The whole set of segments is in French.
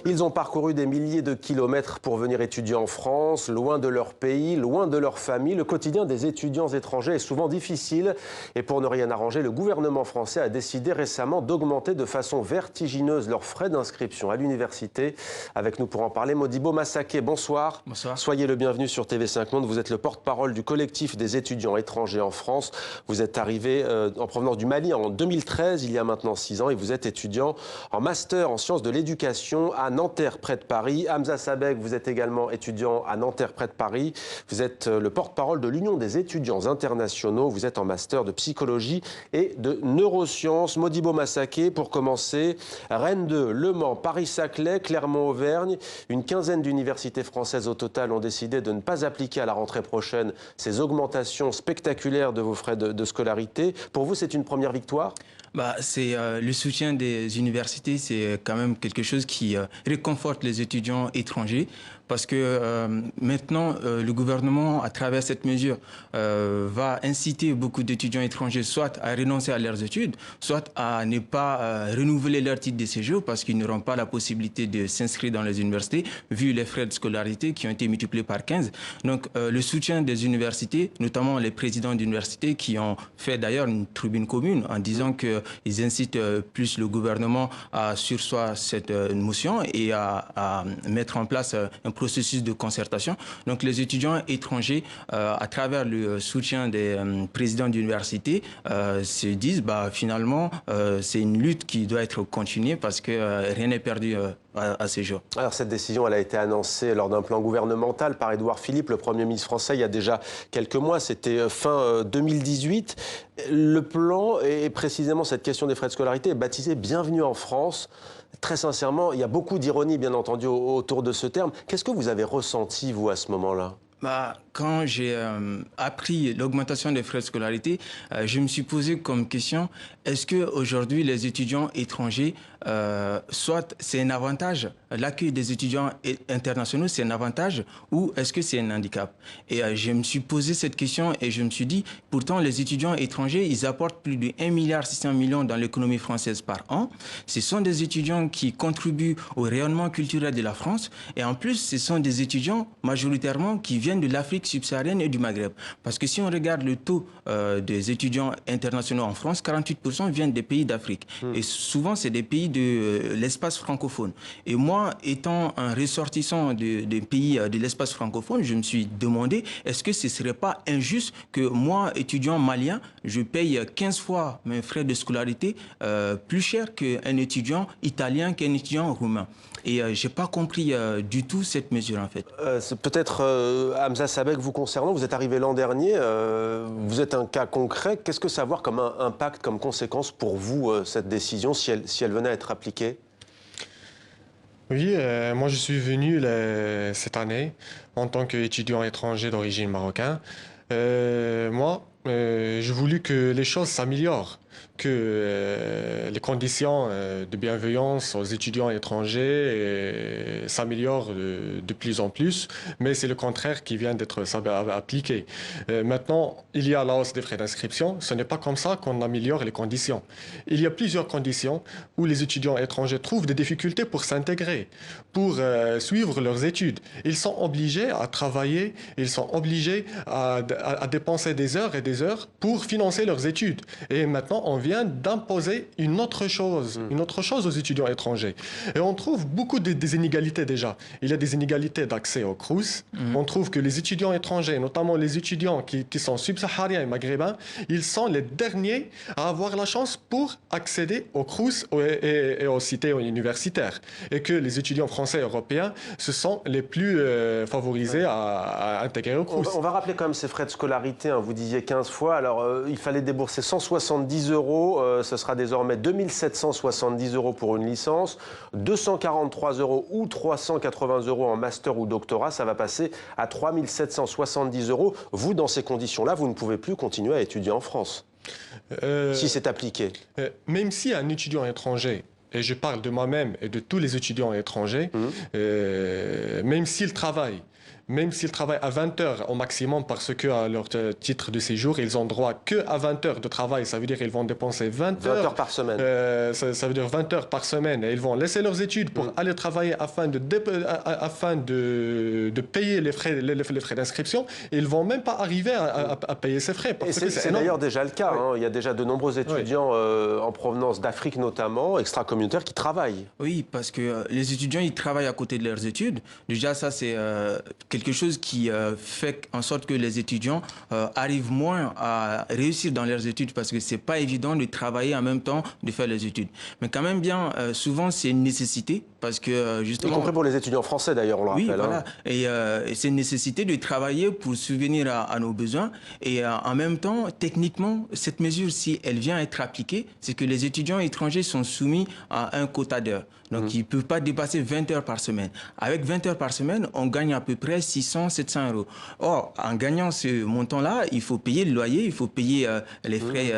Ils ont parcouru des milliers de kilomètres pour venir étudier en France, loin de leur pays, loin de leur famille. Le quotidien des étudiants étrangers est souvent difficile. Et pour ne rien arranger, le gouvernement français a décidé récemment d'augmenter de façon vertigineuse leurs frais d'inscription à l'université. Avec nous pour en parler, Modibo Massaké, bonsoir. Bonsoir. Soyez Soyez le bienvenu sur TV5 Monde. Vous êtes le porte-parole du collectif des étudiants étrangers en France. Vous êtes arrivé en provenance du Mali en 2013, il y a maintenant 6 ans, et vous êtes étudiant en master en sciences de l'éducation à Nanterre, près de Paris. Hamza Sabeg, vous êtes également étudiant à Nanterre, près de Paris. Vous êtes le porte-parole de l'Union des étudiants internationaux. Vous êtes en master de psychologie et de neurosciences. Modibo Massaké, pour commencer, Rennes 2, Le Mans, Paris-Saclay, Clermont-Auvergne. Une quinzaine d'universités françaises au total ont décidé de ne pas appliquer à la rentrée prochaine ces augmentations spectaculaires de vos frais de scolarité. Pour vous, c'est une première victoire ? C'est le soutien des universités, c'est quand même quelque chose qui réconforte les étudiants étrangers parce que maintenant, le gouvernement, à travers cette mesure, va inciter beaucoup d'étudiants étrangers soit à renoncer à leurs études, soit à ne pas renouveler leur titre de séjour parce qu'ils n'auront pas la possibilité de s'inscrire dans les universités, vu les frais de scolarité qui ont été multipliés par 15. Donc, le soutien des universités, notamment les présidents d'universités qui ont fait d'ailleurs une tribune commune en disant qu'ils incitent plus le gouvernement à surseoir cette motion et à mettre en place un processus de concertation. Donc les étudiants étrangers, à travers le soutien des présidents d'université, se disent finalement c'est une lutte qui doit être continuée parce que rien n'est perdu à ces jours. Alors cette décision, elle a été annoncée lors d'un plan gouvernemental par Édouard Philippe, le Premier ministre français, il y a déjà quelques mois, c'était fin 2018. Le plan, et précisément cette question des frais de scolarité, est baptisé « Bienvenue en France ». Très sincèrement, il y a beaucoup d'ironie, bien entendu, autour de ce terme. Qu'est-ce que vous avez ressenti, vous, à ce moment-là ? Quand j'ai appris l'augmentation des frais de scolarité, je me suis posé comme question, est-ce qu'aujourd'hui les étudiants étrangers, soit c'est un avantage, l'accueil des étudiants internationaux c'est un avantage ou est-ce que c'est un handicap? Et je me suis posé cette question et je me suis dit, pourtant les étudiants étrangers, ils apportent plus de 1,6 milliard dans l'économie française par an. Ce sont des étudiants qui contribuent au rayonnement culturel de la France et en plus ce sont des étudiants majoritairement qui viennent de l'Afrique subsaharienne et du Maghreb. Parce que si on regarde le taux des étudiants internationaux en France, 48% viennent des pays d'Afrique. Et souvent, c'est des pays de l'espace francophone. Et moi, étant un ressortissant des pays de l'espace francophone, je me suis demandé, est-ce que ce ne serait pas injuste que moi, étudiant malien, je paye 15 fois mes frais de scolarité plus cher qu'un étudiant italien, qu'un étudiant roumain. Et je n'ai pas compris du tout cette mesure, en fait. Peut-être, Hamza Sabeg, vous concernant, vous êtes arrivé l'an dernier, vous êtes un cas concret. Qu'est-ce que ça va avoir comme impact, comme conséquence pour vous, cette décision, si elle venait à être appliquée ? Oui, moi je suis venu cette année en tant qu'étudiant étranger d'origine marocaine. J'ai voulu que les choses s'améliorent, que les conditions de bienveillance aux étudiants étrangers s'améliorent de plus en plus, mais c'est le contraire qui vient d'être appliqué. Maintenant, il y a la hausse des frais d'inscription. Ce n'est pas comme ça qu'on améliore les conditions. Il y a plusieurs conditions où les étudiants étrangers trouvent des difficultés pour s'intégrer, pour suivre leurs études. Ils sont obligés à travailler, ils sont obligés à dépenser des heures et des heures pour financer leurs études. Et maintenant, on vient d'imposer une autre chose aux étudiants étrangers. Et on trouve beaucoup des inégalités déjà. Il y a des inégalités d'accès au Crous. On trouve que les étudiants étrangers, notamment les étudiants qui sont subsahariens et maghrébins, ils sont les derniers à avoir la chance pour accéder au Crous et aux cités universitaires. Et que les étudiants français et européens, ce sont les plus favorisés à intégrer au Crous. On va rappeler quand même ces frais de scolarité, hein, vous disiez 15 fois. Alors, il fallait débourser 170 €, ce sera désormais 2770 € pour une licence, 243 € ou 380 € en master ou doctorat, ça va passer à 3770 €. Vous, dans ces conditions-là, vous ne pouvez plus continuer à étudier en France, si c'est appliqué. Même si un étudiant étranger, et je parle de moi-même et de tous les étudiants étrangers, même s'ils travaillent, même s'ils travaillent à 20 heures au maximum, parce que à leur titre de séjour, ils ont droit que à 20 heures de travail. Ça veut dire qu'ils vont dépenser 20 heures par semaine. Ça veut dire 20 heures par semaine. Et ils vont laisser leurs études pour aller travailler afin de payer les frais d'inscription. Ils ne vont même pas arriver à payer ces frais. Et c'est d'ailleurs déjà le cas. Hein. Il y a déjà de nombreux étudiants en provenance d'Afrique notamment, extra-communautaires, qui travaillent. Oui, parce que les étudiants, ils travaillent à côté de leurs études. Déjà, ça, c'est quelque chose qui fait en sorte que les étudiants arrivent moins à réussir dans leurs études parce que c'est pas évident de travailler en même temps de faire les études. Mais quand même bien, souvent, c'est une nécessité parce que justement... Y compris pour les étudiants français d'ailleurs, on le rappelle. Oui, voilà. Hein. Et c'est une nécessité de travailler pour subvenir à nos besoins. Et en même temps, techniquement, cette mesure, si elle vient être appliquée, c'est que les étudiants étrangers sont soumis à un quota d'heures. Donc, ils ne peuvent pas dépasser 20 heures par semaine. Avec 20 heures par semaine, on gagne à peu près 600, 700 euros. Or, en gagnant ce montant-là, il faut payer le loyer, il faut payer les frais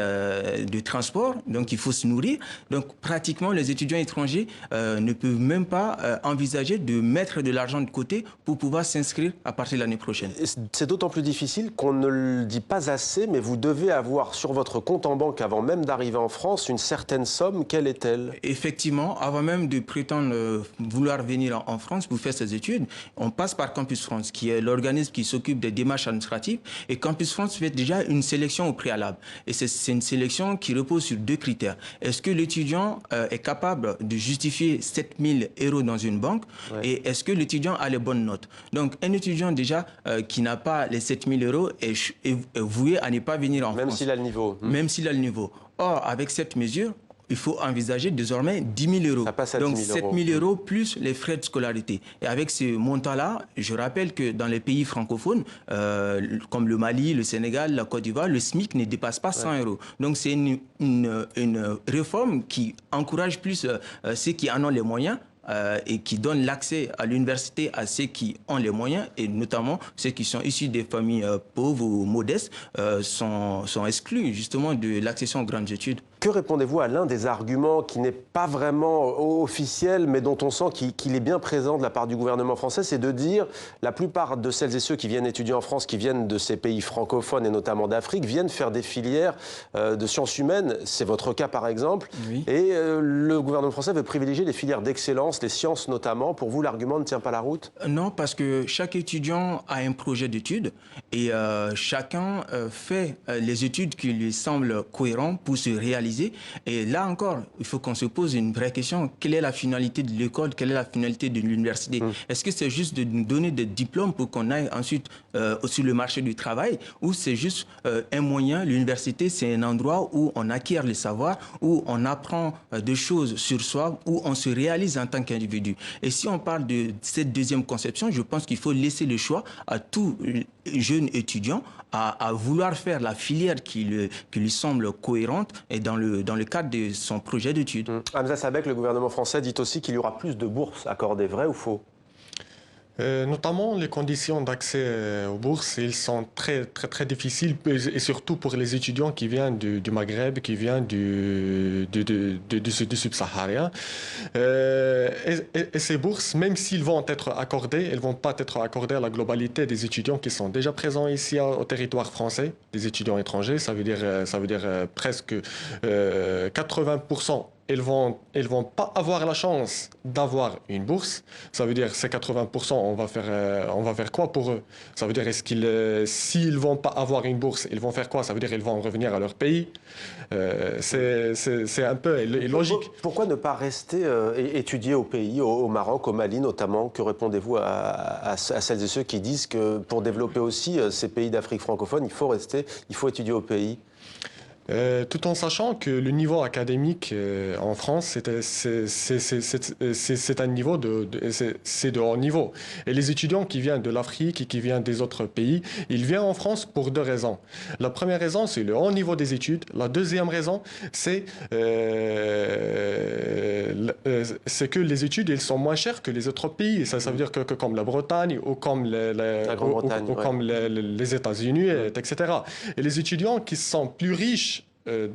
de transport, donc il faut se nourrir. Donc, pratiquement, les étudiants étrangers ne peuvent même pas envisager de mettre de l'argent de côté pour pouvoir s'inscrire à partir de l'année prochaine. C'est d'autant plus difficile qu'on ne le dit pas assez, mais vous devez avoir sur votre compte en banque, avant même d'arriver en France, une certaine somme. Quelle est-elle? Effectivement, avant même de prétendre vouloir venir en France pour faire ses études, on passe par Campus France, qui est l'organisme qui s'occupe des démarches administratives. Et Campus France fait déjà une sélection au préalable. Et c'est une sélection qui repose sur 2 critères. Est-ce que l'étudiant est capable de justifier 7 000 euros dans une banque? Et est-ce que l'étudiant a les bonnes notes? Donc, un étudiant déjà qui n'a pas les 7 000 euros est voué à ne pas venir en France. Même s'il a le niveau. Même s'il a le niveau. Or, avec cette mesure, il faut envisager désormais 10 000 euros. Ça passe à donc 10 000 7 000 euros plus les frais de scolarité. Et avec ce montant-là, je rappelle que dans les pays francophones, comme le Mali, le Sénégal, la Côte d'Ivoire, le SMIC ne dépasse pas 100 euros. Donc c'est une réforme qui encourage plus ceux qui en ont les moyens et qui donne l'accès à l'université à ceux qui ont les moyens, et notamment ceux qui sont issus des familles pauvres ou modestes sont exclus justement de l'accession aux grandes études. Que répondez-vous à l'un des arguments qui n'est pas vraiment officiel, mais dont on sent qu'il est bien présent de la part du gouvernement français, c'est de dire la plupart de celles et ceux qui viennent étudier en France, qui viennent de ces pays francophones et notamment d'Afrique, viennent faire des filières de sciences humaines. C'est votre cas par exemple. Oui. Et le gouvernement français veut privilégier les filières d'excellence, les sciences notamment. Pour vous, l'argument ne tient pas la route? Non, parce que chaque étudiant a un projet d'études et chacun fait les études qui lui semblent cohérentes pour se réaliser. Et là encore, il faut qu'on se pose une vraie question. Quelle est la finalité de l'école? Quelle est la finalité de l'université? Est-ce que c'est juste de nous donner des diplômes pour qu'on aille ensuite sur le marché du travail? Ou c'est juste un moyen? L'université, c'est un endroit où on acquiert les savoirs, où on apprend des choses sur soi, où on se réalise en tant qu'individu. Et si on parle de cette deuxième conception, je pense qu'il faut laisser le choix à tout jeune étudiant à vouloir faire la filière qui lui semble cohérente et dans le cadre de son projet d'études. Hamza Sabek, le gouvernement français dit aussi qu'il y aura plus de bourses accordées. Vrai ou faux? Notamment, les conditions d'accès aux bourses, ils sont très difficiles, et surtout pour les étudiants qui viennent du Maghreb, qui viennent du subsaharien. Et ces bourses, même s'ils vont être accordées, elles ne vont pas être accordées à la globalité des étudiants qui sont déjà présents ici au territoire français, des étudiants étrangers. Ça veut dire presque 80%. Ils vont pas avoir la chance d'avoir une bourse. Ça veut dire ces 80%, on va faire quoi pour eux? Ça veut dire s'ils vont pas avoir une bourse, ils vont faire quoi? Ça veut dire ils vont revenir à leur pays. C'est un peu illogique. Pourquoi ne pas rester étudier au pays, au Maroc, au Mali notamment? Que répondez-vous à celles et ceux qui disent que pour développer aussi ces pays d'Afrique francophone, il faut étudier au pays? Tout en sachant que le niveau académique en France, c'est un niveau c'est de haut niveau. Et les étudiants qui viennent de l'Afrique et qui viennent des autres pays, ils viennent en France pour 2 raisons. La première raison, c'est le haut niveau des études. La deuxième raison, c'est que les études, elles sont moins chères que les autres pays. Ça veut dire que comme la Bretagne ou comme les États-Unis, etc. Et les étudiants qui sont plus riches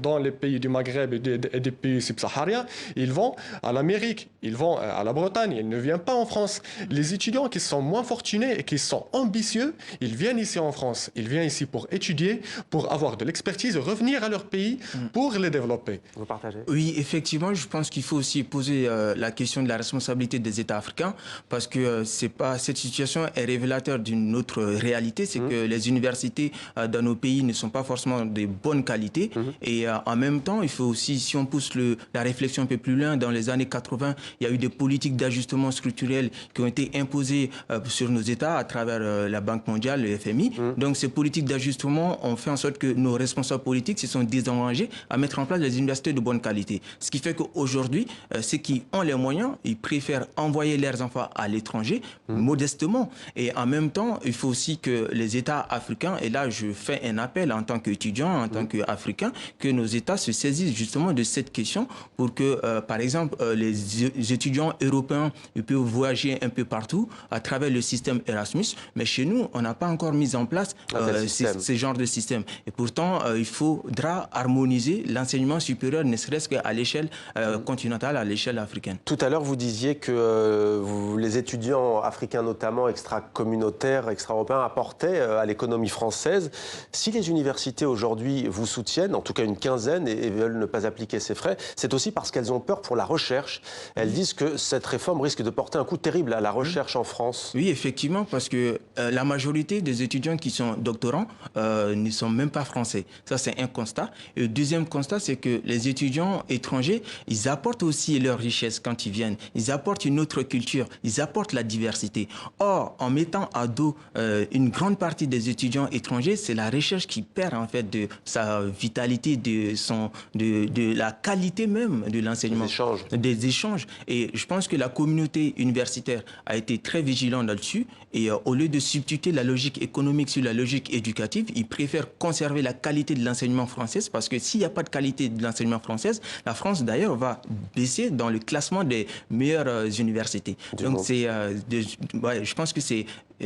dans les pays du Maghreb et des pays subsahariens, ils vont à l'Amérique, ils vont à la Bretagne, ils ne viennent pas en France. Les étudiants qui sont moins fortunés et qui sont ambitieux, ils viennent ici en France. Ils viennent ici pour étudier, pour avoir de l'expertise, revenir à leur pays pour les développer. Vous partagez? Oui, effectivement, je pense qu'il faut aussi poser la question de la responsabilité des États africains parce que c'est pas, cette situation est révélateur d'une autre réalité, c'est que les universités dans nos pays ne sont pas forcément de bonne qualité et en même temps, il faut aussi, si on pousse la réflexion un peu plus loin, dans les années 80, il y a eu des politiques d'ajustement structurel qui ont été imposées sur nos États à travers la Banque mondiale, le FMI. Donc ces politiques d'ajustement ont fait en sorte que nos responsables politiques se sont désengagés à mettre en place des universités de bonne qualité. Ce qui fait qu'aujourd'hui, ceux qui ont les moyens, ils préfèrent envoyer leurs enfants à l'étranger, modestement. Et en même temps, il faut aussi que les États africains, et là je fais un appel en tant qu'étudiant, en tant qu'Africain, que nos États se saisissent justement de cette question pour que, par exemple, les étudiants européens ils peuvent voyager un peu partout à travers le système Erasmus, mais chez nous, on n'a pas encore mis en place ce genre de système. Et pourtant, il faudra harmoniser l'enseignement supérieur, ne serait-ce qu'à l'échelle continentale, à l'échelle africaine. Tout à l'heure, vous disiez que les étudiants africains, notamment extra-communautaires, extra-européens, apportaient à l'économie française. Si les universités aujourd'hui vous soutiennent, en tout cas une quinzaine, et veulent ne pas appliquer ces frais, c'est aussi parce qu'elles ont peur pour la recherche. Elles disent que cette réforme risque de porter un coup terrible à la recherche en France. Oui, effectivement, parce que la majorité des étudiants qui sont doctorants ne sont même pas français. Ça, c'est un constat. Et le deuxième constat, c'est que les étudiants étrangers, ils apportent aussi leur richesse quand ils viennent. Ils apportent une autre culture, ils apportent la diversité. Or, en mettant à dos une grande partie des étudiants étrangers, c'est la recherche qui perd en fait de sa vitalité, de la qualité même de l'enseignement. Des échanges. Et je pense que la communauté universitaire a été très vigilante là-dessus. Et au lieu de substituer la logique économique sur la logique éducative, ils préfèrent conserver la qualité de l'enseignement français parce que s'il n'y a pas de qualité de l'enseignement français, la France d'ailleurs va baisser dans le classement des meilleures universités. Donc je pense que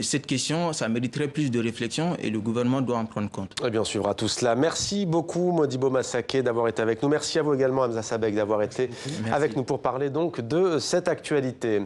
cette question, ça mériterait plus de réflexion et le gouvernement doit en prendre compte. Eh bien, on suivra tout cela. Merci beaucoup, Modibo Massaké, d'avoir été avec nous. Merci à vous également, Hamza Sabek, d'avoir été avec nous pour parler donc de cette actualité.